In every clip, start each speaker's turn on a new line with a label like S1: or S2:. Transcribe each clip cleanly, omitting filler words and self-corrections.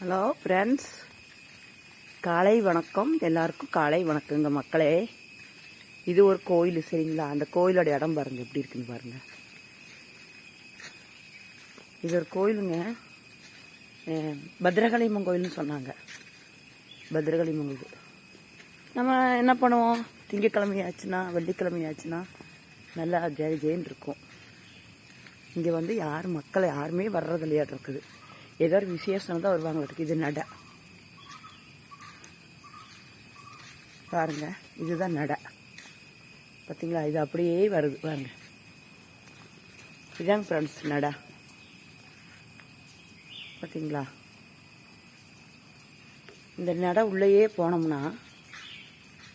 S1: Hello friends, காலை வணக்கம். எல்லாருக்கும் காலை வணக்கங்க மக்களே. இது ஒரு கோயில், சரிங்களா? அந்த கோயிலோட இடம் பாருங்க எப்படி இருக்குன்னு பாருங்க. இது ஒரு கோயிலுங்க, பத்ரகாளியம்மன் கோயில்னு சொன்னாங்க. பத்ரகாளியம்மன் கோயில் நம்ம என்ன பண்ணுவோம், திங்கக்கிழமை ஆச்சுன்னா வெள்ளிக்கிழமை ஆச்சுன்னா நல்லா ஜெய ஜெயின்னு இருக்கும். இங்கே வந்து மக்கள் யாருமே வர்றது இல்லையாட்டு இருக்குது. ஏதாவது விசேஷம் தான் வருவாங்களுக்கு. இது நடை பாருங்க, இதுதான் நடை பார்த்தீங்களா? இது அப்படியே வருது பாருங்க. இதாங்க ஃப்ரெண்ட்ஸ் நடை, பார்த்தீங்களா? இந்த நடை உள்ளேயே போனோம்னா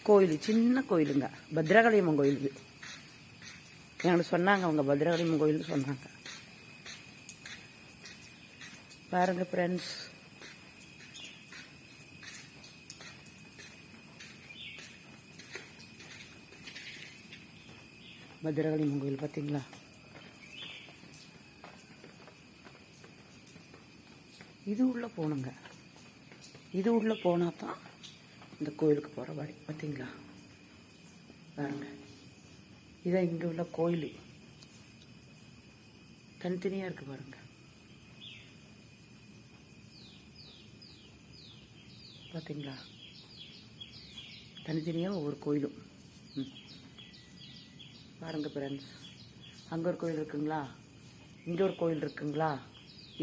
S1: கோயில், சின்ன கோயிலுங்க, பத்ரகாளியம்மன் கோயில். இது எனக்கு சொன்னாங்க, அவங்க பத்ரகாளியம்மன் கோயில்னு சொன்னாங்க. பாருங்க ஃப்ரெண்ட்ஸ், பத்ரகாளியம்மன் கோயில் பார்த்தீங்களா? இது உள்ள போகணுங்க. இது உள்ள போனா தான் இந்த கோயிலுக்கு போகிற வழி. பார்த்தீங்களா? பாருங்க, இதான் இங்கே உள்ள கோயில். தனித்தனியாக இருக்கு பாருங்க. பார்த்தீங்களா? தனித்தனியாக ஒவ்வொரு கோயிலும். பாருங்க ஃப்ரெண்ட்ஸ், அங்கே ஒரு கோயில் இருக்குங்களா, இங்கே ஒரு கோயில் இருக்குங்களா,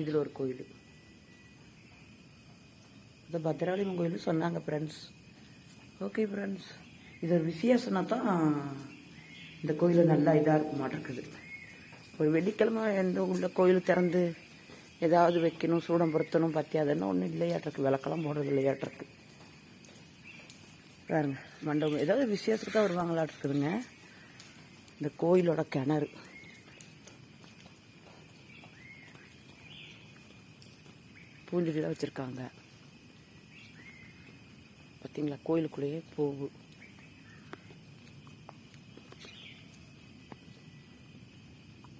S1: இதில் ஒரு கோயில். இந்த பத்ரகாளியம்மன் கோயில் சொன்னாங்க ஃப்ரெண்ட்ஸ். ஓகே ஃப்ரெண்ட்ஸ், இது ஒரு விசேஷம்னா தான் இந்த கோயில் நல்லா இதாக இருக்க மாட்டேங்குது. ஒரு வெள்ளிக்கிழமை எந்த உள்ள கோயில் திறந்து ஏதாவது வைக்கணும், சூடம் பொருத்தணும், பத்தியாதுன்னு ஒன்றும் இல்லையாட்டிருக்கு. விளக்கெல்லாம் போடுறது இல்லையாட்டிருக்கு. பாருங்க, மண்டபம் ஏதாவது விசேஷத்துக்கு தான் வருவாங்களாட்டிருக்குதுங்க. இந்த கோயிலோட கிணறு பூஞ்செடிலாம் வச்சுருக்காங்க. பார்த்தீங்களா? கோயிலுக்குள்ளேயே பூவு.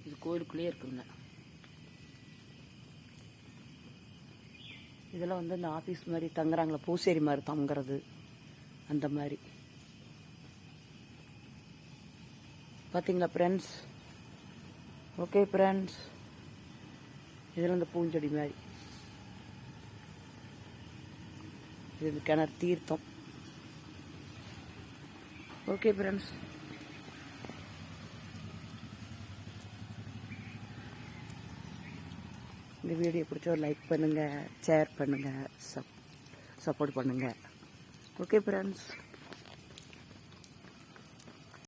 S1: இது கோயிலுக்குள்ளேயே இருக்குங்க. இதெல்லாம் வந்து இந்த ஆஃபீஸ் மாதிரி தங்குறாங்களா, பூசேரி மாதிரி தங்குறது, அந்த மாதிரி. பார்த்தீங்களா ஃப்ரெண்ட்ஸ்? ஓகே ஃப்ரெண்ட்ஸ், இதில் இந்த பூஞ்செடி மாதிரி, இது இந்த கிணறு தீர்த்தம். ஓகே ஃப்ரெண்ட்ஸ், இந்த வீடியோ பிடிச்ச ஒரு லைக் பண்ணுங்கள், ஷேர் பண்ணுங்கள், சப்போர்ட் பண்ணுங்கள். Okay friends.